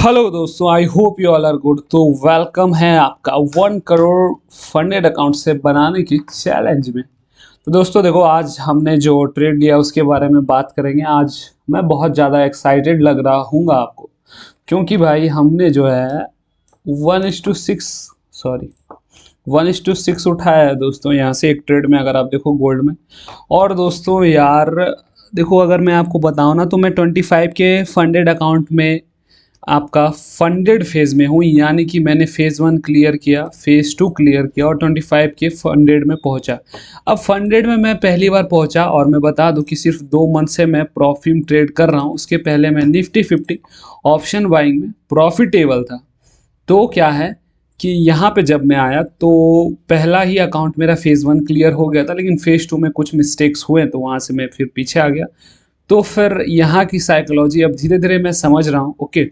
Hello दोस्तों, I hope you all are good. तो welcome है आपका 1 करोड़ फंडेड अकाउंट से बनाने की चैलेंज में। तो दोस्तों देखो, आज हमने जो ट्रेड लिया उसके बारे में बात करेंगे। आज मैं बहुत ज़्यादा एक्साइटेड लग रहा हूँ आपको, क्योंकि भाई हमने जो है 1:6 सॉरी 1:6 उठाया है दोस्तों, यहाँ से एक ट्रेड में, अगर आप देखो गोल्ड में। और दोस्तों यार देखो, अगर मैं आपको बताऊँ ना, तो मैं 25 के फंडेड अकाउंट में आपका फंडेड फेज़ में हूँ, यानी कि मैंने फेज़ 1 क्लियर किया, फेज़ 2 क्लियर किया और 25 के फंडेड में पहुँचा। अब फंडेड में मैं पहली बार पहुँचा, और मैं बता दूँ कि सिर्फ 2 मंथ से मैं प्रॉफिट ट्रेड कर रहा हूँ। उसके पहले मैं निफ्टी 50 ऑप्शन बाइंग में प्रॉफिटेबल था। तो क्या है कि यहाँ पे जब मैं आया तो पहला ही अकाउंट मेरा फेज़ 1 क्लियर हो गया था, लेकिन फेज़ 2 में कुछ मिस्टेक्स हुए, तो वहाँ से मैं फिर पीछे आ गया। तो फिर यहाँ की साइकोलॉजी अब धीरे धीरे मैं समझ रहा हूँ। ओके,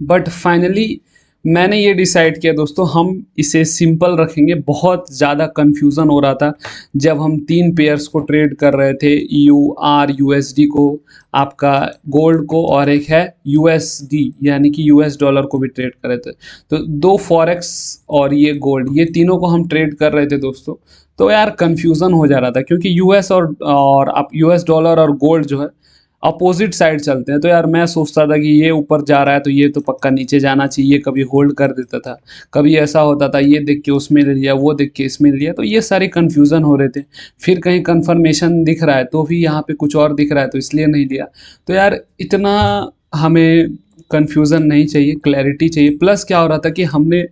बट फाइनली मैंने ये डिसाइड किया दोस्तों, हम इसे सिंपल रखेंगे। बहुत ज़्यादा कन्फ्यूज़न हो रहा था जब हम 3 पेयर्स को ट्रेड कर रहे थे, यूएसडी को, आपका गोल्ड को, और एक है यूएसडी यानी कि यूएस डॉलर को भी ट्रेड कर रहे थे। तो 2 फॉरेक्स और ये गोल्ड, ये तीनों को हम ट्रेड कर रहे थे दोस्तों। तो यार कन्फ्यूज़न हो जा रहा था, क्योंकि यूएस और आप यूएस डॉलर और गोल्ड जो है अपोजिट साइड चलते हैं। तो यार मैं सोचता था कि ये ऊपर जा रहा है तो ये तो पक्का नीचे जाना चाहिए, कभी होल्ड कर देता था, कभी ऐसा होता था ये देख के उसमें ले लिया, वो देख के इसमें ले लिया। तो ये सारी कन्फ्यूज़न हो रहे थे। फिर कहीं कन्फर्मेशन दिख रहा है तो भी यहाँ पे कुछ और दिख रहा है, तो इसलिए नहीं लिया। तो यार इतना हमें कन्फ्यूज़न नहीं चाहिए, क्लैरिटी चाहिए। प्लस क्या हो रहा था कि हमने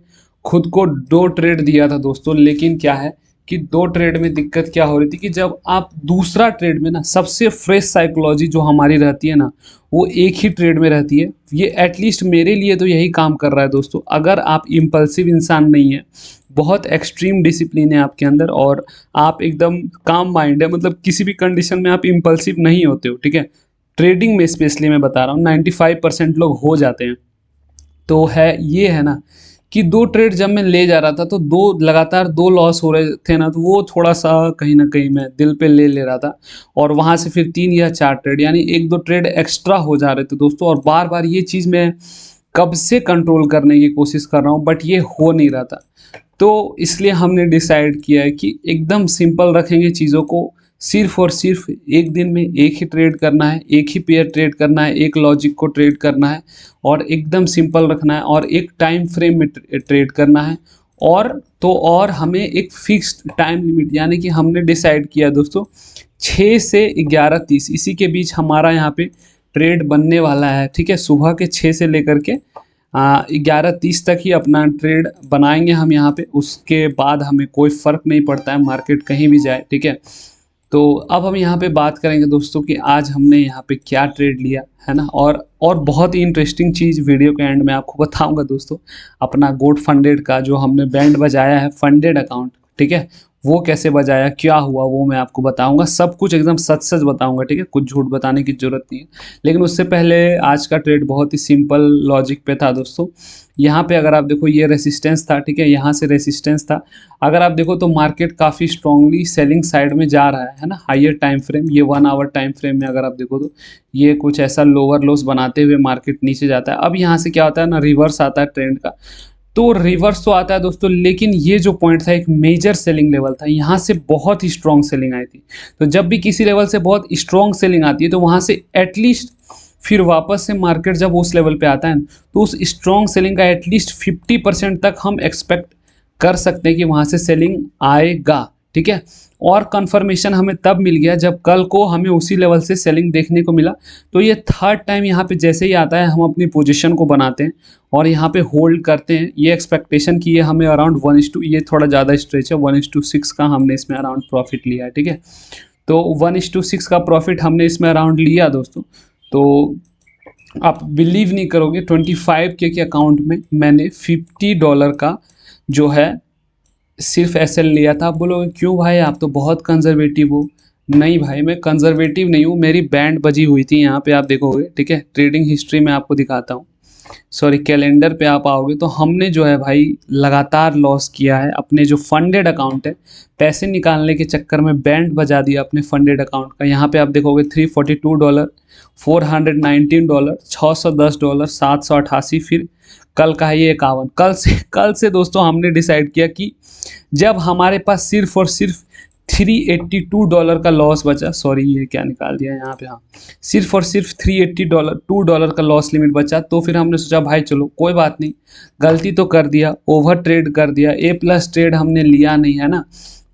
खुद को 2 ट्रेड दिया था दोस्तों, लेकिन क्या है कि 2 ट्रेड में दिक्कत क्या हो रही थी कि जब आप दूसरा ट्रेड में ना, सबसे फ्रेश साइकोलॉजी जो हमारी रहती है ना, वो एक ही ट्रेड में रहती है। ये एटलीस्ट मेरे लिए तो यही काम कर रहा है दोस्तों। अगर आप इम्पल्सिव इंसान नहीं है, बहुत एक्सट्रीम डिसिप्लिन है आपके अंदर, और आप एकदम काम माइंड है, मतलब किसी भी कंडीशन में आप इम्पल्सिव नहीं होते हो, ठीक है। ट्रेडिंग में स्पेशली मैं बता रहा हूँ, 95% लोग हो जाते हैं। तो है ये है ना कि 2 ट्रेड जब मैं ले जा रहा था तो 2 लगातार 2 लॉस हो रहे थे ना, तो वो थोड़ा-सा कहीं न कहीं मैं दिल पे ले ले रहा था। और वहाँ से फिर 3 या 4 ट्रेड, यानी 1-2 ट्रेड एक्स्ट्रा हो जा रहे थे दोस्तों, और बार-बार ये चीज़ मैं कब से कंट्रोल करने की कोशिश कर रहा हूँ, बट ये हो नहीं रहा था। तो इसलिए हमने डिसाइड किया है कि एकदम सिंपल रखेंगे चीज़ों को। सिर्फ़ और सिर्फ़ एक दिन में एक ही ट्रेड करना है, एक ही पेयर ट्रेड करना है, एक लॉजिक को ट्रेड करना है, और एकदम सिंपल रखना है, और एक टाइम फ्रेम में ट्रेड करना है। और हमें एक फिक्स्ड टाइम लिमिट, यानी कि हमने डिसाइड किया दोस्तों 6 से 11:30 इसी के बीच हमारा यहाँ पे ट्रेड बनने वाला है, ठीक है। सुबह के 6 से लेकर के 11:30 तक ही अपना ट्रेड बनाएंगे हम यहाँ पे। उसके बाद हमें कोई फ़र्क नहीं पड़ता है, मार्केट कहीं भी जाए, ठीक है। तो अब हम यहाँ पे बात करेंगे दोस्तों कि आज हमने यहाँ पे क्या ट्रेड लिया है ना, और बहुत ही इंटरेस्टिंग चीज़ वीडियो के एंड में आपको बताऊंगा दोस्तों। अपना गोल्ड फंडेड का जो हमने बैंड बजाया है, फंडेड अकाउंट, ठीक है, वो कैसे बजाया, क्या हुआ, वो मैं आपको बताऊंगा। सब कुछ एकदम सच सच बताऊंगा, ठीक है, कुछ झूठ बताने की ज़रूरत नहीं है। लेकिन उससे पहले आज का ट्रेड बहुत ही सिंपल लॉजिक पे था दोस्तों। यहाँ पे अगर आप देखो, ये रेसिस्टेंस था, ठीक है, यहाँ से रेसिस्टेंस था। अगर आप देखो तो मार्केट काफ़ी स्ट्रांगली सेलिंग साइड में जा रहा है ना। हायर टाइम फ्रेम, ये 1 आवर टाइम फ्रेम में अगर आप देखो तो ये कुछ ऐसा लोअर लोस बनाते हुए मार्केट नीचे जाता है। अब यहाँ से क्या होता है ना, रिवर्स आता है ट्रेंड का। तो रिवर्स तो आता है दोस्तों, लेकिन ये जो पॉइंट था एक मेजर सेलिंग लेवल था, यहाँ से बहुत ही स्ट्रॉन्ग सेलिंग आई थी। तो जब भी किसी लेवल से बहुत स्ट्रॉन्ग सेलिंग आती है, तो वहाँ से एटलीस्ट फिर वापस से मार्केट जब उस लेवल पे आता है, तो उस स्ट्रॉन्ग सेलिंग का एटलीस्ट 50% तक हम एक्सपेक्ट कर सकते हैं कि वहाँ से सेलिंग आएगा, ठीक है। और कंफर्मेशन हमें तब मिल गया जब कल को हमें उसी लेवल से सेलिंग देखने को मिला। तो ये थर्ड टाइम यहाँ पे जैसे ही आता है, हम अपनी पोजीशन को बनाते हैं और यहाँ पे होल्ड करते हैं। ये एक्सपेक्टेशन की ये हमें अराउंड 1:, ये थोड़ा ज़्यादा स्ट्रेच है, 1:6 का हमने इसमें अराउंड प्रॉफिट लिया है, ठीक है। तो 1:6 का प्रॉफिट हमने इसमें अराउंड लिया दोस्तों। तो आप बिलीव नहीं करोगे, 25 के अकाउंट में मैंने $50 का जो है सिर्फ एसएल लिया था। आप बोलोगे क्यों भाई, आप तो बहुत कंजर्वेटिव हो। नहीं भाई, मैं कंजर्वेटिव नहीं हूँ, मेरी बैंड बजी हुई थी। यहाँ पे आप देखोगे, ठीक है, ट्रेडिंग हिस्ट्री में आपको दिखाता हूँ। सॉरी कैलेंडर पे आप आओगे तो हमने जो है भाई लगातार लॉस किया है। अपने जो फंडेड अकाउंट है, पैसे निकालने के चक्कर में बैंड बजा दिया अपने फंडेड अकाउंट का। यहाँ पे आप देखोगे $342, $419, $610, $788, फिर कल का है ये 51। कल से दोस्तों हमने डिसाइड किया कि जब हमारे पास सिर्फ और सिर्फ $382 का लॉस बचा, सॉरी ये क्या निकाल दिया यहाँ पे, हाँ सिर्फ और सिर्फ $2 का लॉस लिमिट बचा, तो फिर हमने सोचा भाई चलो कोई बात नहीं, गलती तो कर दिया, ओवर ट्रेड कर दिया, A+ ट्रेड हमने लिया नहीं है ना,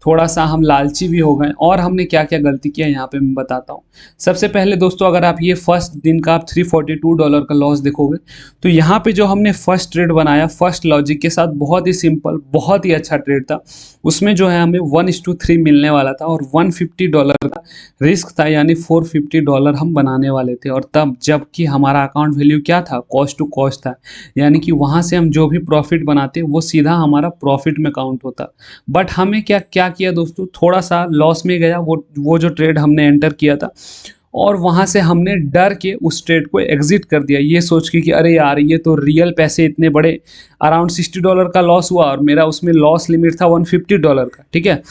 थोड़ा सा हम लालची भी हो गए। और हमने क्या क्या गलती किया यहाँ पे मैं बताता हूँ। सबसे पहले दोस्तों अगर आप ये फर्स्ट दिन का आप $342 का लॉस देखोगे तो यहाँ पे जो हमने फर्स्ट ट्रेड बनाया फर्स्ट लॉजिक के साथ, बहुत ही सिंपल बहुत ही अच्छा ट्रेड था। उसमें जो है हमें 1:3 मिलने वाला था और $150 का रिस्क था, यानी $450 हम बनाने वाले थे। और तब जबकि हमारा अकाउंट वैल्यू क्या था, कॉस्ट टू कॉस्ट था, यानी कि वहाँ से हम जो भी प्रॉफिट बनाते वो सीधा हमारा प्रॉफिट में काउंट होता। बट हमें क्या क्या किया दोस्तों, थोड़ा सा लॉस में गया वो जो ट्रेड हमने एंटर किया था, और वहाँ से हमने डर के उस ट्रेड को एग्जिट कर दिया, ये सोच के कि अरे यार ये तो रियल पैसे इतने बड़े, अराउंड $60 का लॉस हुआ और मेरा उसमें लॉस लिमिट था $150 का, ठीक है।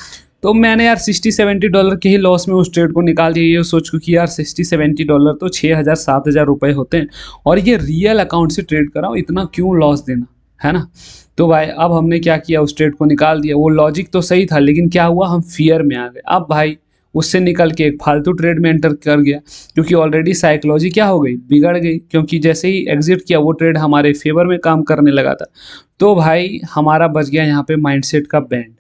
तो मैंने यार $60-70 के ही लॉस में उस ट्रेड को निकाल दिया, ये सोच के कि यार $60-70 तो 6,000-7,000 रुपये होते हैं और ये रियल अकाउंट से ट्रेड कर रहा हूँ, इतना क्यों लॉस देना, है ना। तो भाई अब हमने क्या किया, उस ट्रेड को निकाल दिया। वो लॉजिक तो सही था, लेकिन क्या हुआ, हम फियर में आ गए। अब भाई उससे निकल के एक फालतू ट्रेड में एंटर कर गया, क्योंकि ऑलरेडी साइकोलॉजी क्या हो गई, बिगड़ गई, क्योंकि जैसे ही एग्जिट किया वो ट्रेड हमारे फेवर में काम करने लगा था। तो भाई हमारा बच गया यहाँ पे माइंडसेट का बैंड।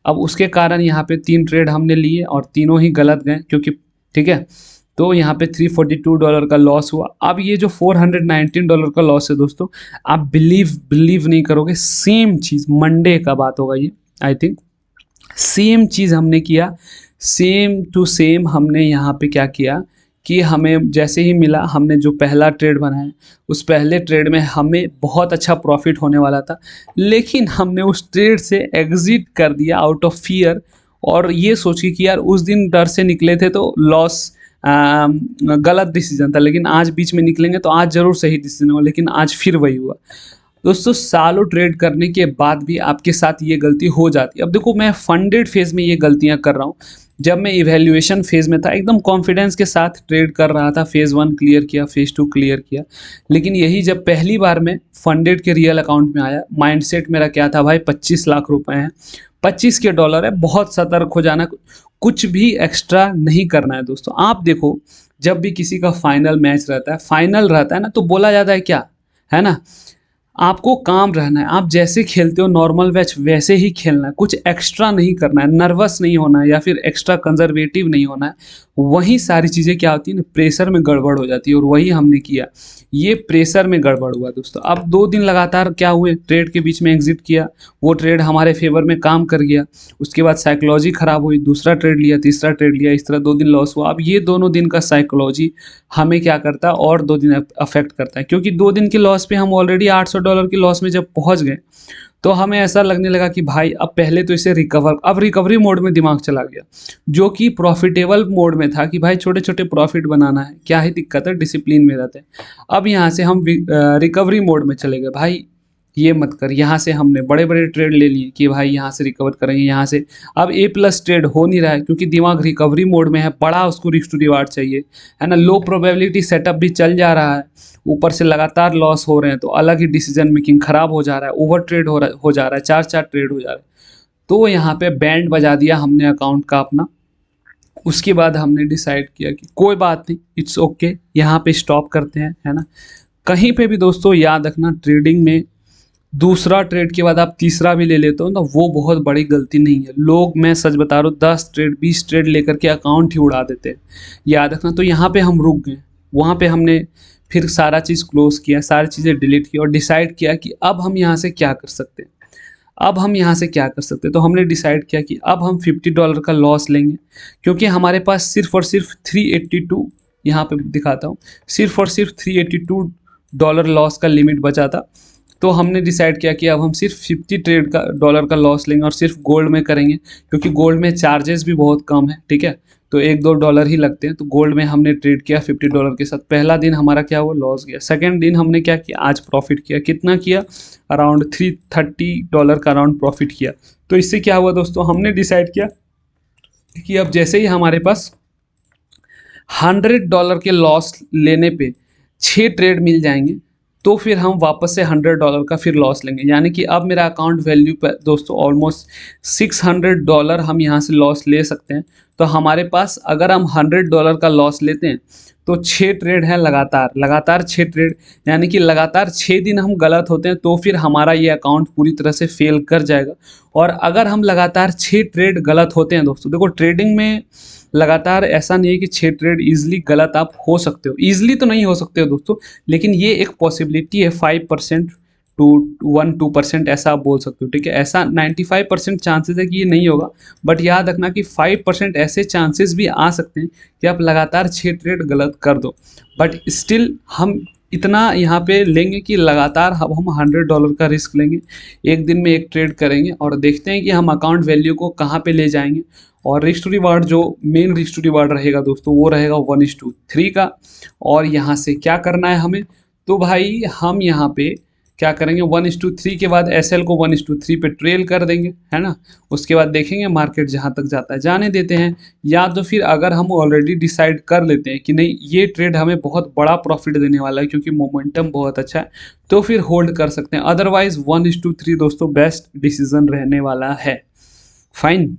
अब उसके कारण यहाँ पे 3 ट्रेड हमने लिए और तीनों ही गलत गए, क्योंकि ठीक है। तो यहाँ पे $342 का लॉस हुआ। अब ये जो $419 का लॉस है दोस्तों, आप बिलीव नहीं करोगे, सेम चीज़ मंडे का बात होगा ये, आई थिंक सेम चीज़ हमने किया, सेम टू सेम हमने यहाँ पे क्या किया कि हमें जैसे ही मिला, हमने जो पहला ट्रेड बनाया उस पहले ट्रेड में हमें बहुत अच्छा प्रॉफिट होने वाला था, लेकिन हमने उस ट्रेड से एग्जिट कर दिया आउट ऑफ फियर, और ये सोच के कि यार उस दिन डर से निकले थे तो लॉस गलत डिसीजन था, लेकिन आज बीच में निकलेंगे तो आज ज़रूर सही डिसीजन हुआ, लेकिन आज फिर वही हुआ। दोस्तों सालों ट्रेड करने के बाद भी आपके साथ ये गलती हो जाती है। अब देखो मैं फंडेड फेज़ में ये गलतियां कर रहा हूँ, जब मैं इवैल्यूएशन फेज़ में था एकदम कॉन्फिडेंस के साथ ट्रेड कर रहा था, फेज़ 1 क्लियर किया, फेज़ 2 क्लियर किया, लेकिन यही जब पहली बार मैं फंडेड के रियल अकाउंट में आया, माइंडसेट मेरा क्या था भाई, 25 लाख रुपए हैं, 25 के डॉलर है, बहुत सतर्क हो जाना, कुछ भी एक्स्ट्रा नहीं करना है। दोस्तों आप देखो, जब भी किसी का फाइनल मैच रहता है, फाइनल रहता है ना, तो बोला जाता है क्या, है ना, आपको काम रहना है, आप जैसे खेलते हो नॉर्मल मैच वैसे ही खेलना है, कुछ एक्स्ट्रा नहीं करना है, नर्वस नहीं होना है या फिर एक्स्ट्रा कंजर्वेटिव नहीं होना है। वही सारी चीज़ें क्या होती है ना, प्रेशर में गड़बड़ हो जाती है, और वही हमने किया, ये प्रेशर में गड़बड़ हुआ दोस्तों। अब 2 दिन लगातार क्या हुए, ट्रेड के बीच में एग्जिट किया, वो ट्रेड हमारे फेवर में काम कर गया, उसके बाद साइकोलॉजी ख़राब हुई, दूसरा ट्रेड लिया, तीसरा ट्रेड लिया, इस तरह 2 दिन लॉस हुआ। अब ये दोनों दिन का साइकोलॉजी हमें क्या करता है, और 2 दिन अफेक्ट करता है, क्योंकि 2 दिन के लॉस पे हम ऑलरेडी $800 के लॉस में जब पहुंच गए, तो हमें ऐसा लगने लगा कि भाई अब पहले तो इसे अब रिकवरी मोड में दिमाग चला गया, जो कि प्रॉफिटेबल मोड में था कि भाई छोटे छोटे प्रॉफिट बनाना है, क्या ही दिक्कत है, डिसिप्लिन में रहते हैं। अब यहाँ से हम रिकवरी मोड में चले गए, भाई ये मत कर, यहाँ से हमने बड़े बड़े ट्रेड ले लिए कि भाई यहाँ से रिकवर करेंगे, यहाँ से अब A+ ट्रेड हो नहीं रहा है, क्योंकि दिमाग रिकवरी मोड में है, बड़ा उसको रिस्क टू रिवार्ड चाहिए, है ना, लो प्रोबेबिलिटी सेटअप भी चल जा रहा है, ऊपर से लगातार लॉस हो रहे हैं, तो अलग ही डिसीजन मेकिंग खराब हो जा रहा है, ओवर ट्रेड हो जा रहा है, 4 ट्रेड हो जा रहा है। तो यहाँ पे बैंड बजा दिया हमने अकाउंट का अपना। उसके बाद हमने डिसाइड किया कि कोई बात नहीं, इट्स ओके, यहाँ पे स्टॉप करते हैं, है ना। कहीं पे भी दोस्तों याद रखना, ट्रेडिंग में दूसरा ट्रेड के बाद आप तीसरा भी ले लेते हो ना, वो बहुत बड़ी गलती नहीं है। लोग, मैं सच बता रहा हूँ, 10 ट्रेड 20 ट्रेड लेकर के अकाउंट ही उड़ा देते हैं, याद रखना। तो यहाँ पे हम रुक गए, वहाँ पे हमने फिर सारा चीज़ क्लोज किया, सारी चीज़ें डिलीट की और डिसाइड किया कि अब हम यहाँ से क्या कर सकते हैं, अब हम यहाँ से क्या कर सकते हैं। तो हमने डिसाइड किया कि अब हम $50 का लॉस लेंगे, क्योंकि हमारे पास सिर्फ और सिर्फ 382, यहाँ पे दिखाता हूँ, सिर्फ और सिर्फ $382 लॉस का लिमिट बचा था। तो हमने डिसाइड किया कि अब हम सिर्फ $50 का लॉस लेंगे और सिर्फ गोल्ड में करेंगे, क्योंकि गोल्ड में चार्जेस भी बहुत कम है, ठीक है। तो $1-2 ही लगते हैं। तो गोल्ड में हमने ट्रेड किया $50 के साथ। पहला दिन हमारा क्या हुआ, लॉस गया। सेकेंड दिन हमने क्या किया, आज प्रॉफिट किया। कितना किया, अराउंड $330 का अराउंड प्रॉफिट किया। तो इससे क्या हुआ दोस्तों, हमने डिसाइड किया कि अब जैसे ही हमारे पास $100 के लॉस लेने पे 6 ट्रेड मिल जाएंगे, तो फिर हम वापस से $100 का फिर लॉस लेंगे। यानी कि अब मेरा अकाउंट वैल्यू पर दोस्तों ऑलमोस्ट $600 हम यहाँ से लॉस ले सकते हैं। तो हमारे पास अगर हम $100 का लॉस लेते हैं तो 6 ट्रेड हैं लगातार 6 ट्रेड, यानी कि लगातार 6 दिन हम गलत होते हैं तो फिर हमारा ये अकाउंट पूरी तरह से फेल कर जाएगा। और अगर हम लगातार 6 ट्रेड गलत होते हैं दोस्तों, देखो ट्रेडिंग में लगातार ऐसा नहीं है कि 6 ट्रेड ईजिली गलत आप हो सकते हो, ईजिली तो नहीं हो सकते हो दोस्तों, लेकिन ये एक पॉसिबिलिटी है। 5% टू 1-2% ऐसा आप बोल सकते हो, ठीक है। ऐसा 95% चांसेस है कि ये नहीं होगा, बट याद रखना कि 5% ऐसे चांसेस भी आ सकते हैं कि आप लगातार 6 ट्रेड गलत कर दो। बट स्टिल हम इतना यहाँ पे लेंगे कि लगातार हम $100 का रिस्क लेंगे, एक दिन में एक ट्रेड करेंगे और देखते हैं कि हम अकाउंट वैल्यू को कहाँ पे ले जाएंगे। और रिस्क टू रिवार्ड, जो मेन रिस्क टू रिवार्ड रहेगा दोस्तों, वो रहेगा 1:3 का। और यहाँ से क्या करना है हमें, तो भाई हम यहाँ पे क्या करेंगे, 1:3 के बाद एसएल को 1:3 पे ट्रेल कर देंगे, है ना। उसके बाद देखेंगे मार्केट जहाँ तक जाता है जाने देते हैं, या तो फिर अगर हम ऑलरेडी डिसाइड कर लेते हैं कि नहीं ये ट्रेड हमें बहुत बड़ा प्रॉफिट देने वाला है क्योंकि मोमेंटम बहुत अच्छा है, तो फिर होल्ड कर सकते हैं। अदरवाइज 1:3 दोस्तों बेस्ट डिसीजन रहने वाला है। फाइन,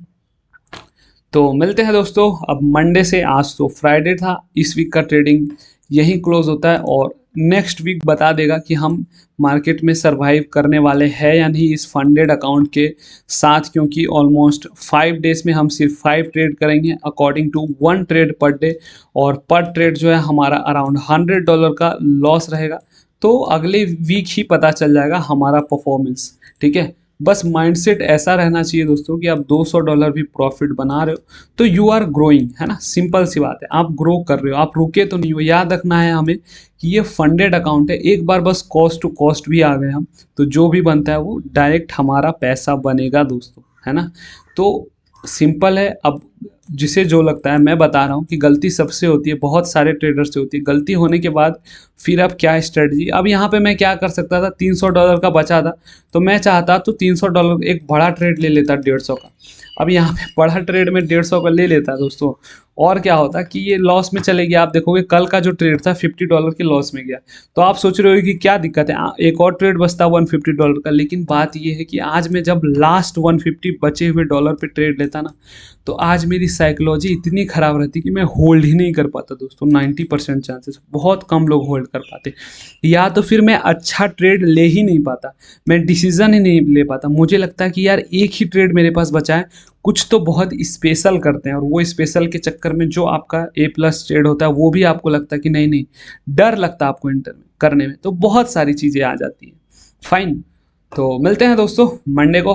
तो मिलते हैं दोस्तों अब मंडे से। आज तो फ्राइडे था, इस वीक का ट्रेडिंग यहीं क्लोज होता है और नेक्स्ट वीक बता देगा कि हम मार्केट में सरवाइव करने वाले हैं या नहीं इस फंडेड अकाउंट के साथ, क्योंकि ऑलमोस्ट 5 डेज में हम सिर्फ 5 ट्रेड करेंगे according to 1 trade per day, और पर ट्रेड जो है हमारा अराउंड $100 का लॉस रहेगा। तो अगले वीक ही पता चल जाएगा हमारा परफॉर्मेंस, ठीक है। बस माइंडसेट ऐसा रहना चाहिए दोस्तों कि आप $200 भी प्रॉफिट बना रहे हो तो यू आर ग्रोइंग, है ना। सिंपल सी बात है, आप ग्रो कर रहे हो, आप रुके तो नहीं हो। याद रखना है हमें कि ये फंडेड अकाउंट है, एक बार बस कॉस्ट टू कॉस्ट भी आ गए हम तो जो भी बनता है वो डायरेक्ट हमारा पैसा बनेगा दोस्तों, है ना। तो सिंपल है। अब जिसे जो लगता है, मैं बता रहा हूँ कि गलती सबसे होती है, बहुत सारे ट्रेडर से होती है। गलती होने के बाद फिर अब क्या स्ट्रेटजी, अब यहाँ पे मैं क्या कर सकता था, $300 का बचा था तो मैं चाहता तो $300 एक बड़ा ट्रेड ले लेता 150 का। अब यहाँ पे बड़ा ट्रेड में 150 का ले लेता दोस्तों, और क्या होता कि ये लॉस में चले गया। आप देखोगे कल का जो ट्रेड था $50 के लॉस में गया, तो आप सोच रहे हो कि क्या दिक्कत है, एक और ट्रेड बचता $150 का। लेकिन बात ये है कि आज मैं जब लास्ट 150 बचे हुए डॉलर पे ट्रेड लेता ना, तो आज मेरी साइकोलॉजी इतनी ख़राब रहती कि मैं होल्ड ही नहीं कर पाता दोस्तों। 90% चांसेस, बहुत कम लोग होल्ड कर पाते, या तो फिर मैं अच्छा ट्रेड ले ही नहीं पाता, मैं डिसीज़न ही नहीं ले पाता। मुझे लगता है कि यार एक ही ट्रेड मेरे पास बचा है, कुछ तो बहुत स्पेशल करते हैं, और वो स्पेशल के चक्कर में जो आपका A+ ट्रेड होता है वो भी आपको लगता है कि नहीं नहीं, डर लगता है आपको इंटर में करने में, तो बहुत सारी चीज़ें आ जाती हैं। फाइन, तो मिलते हैं दोस्तों मंडे को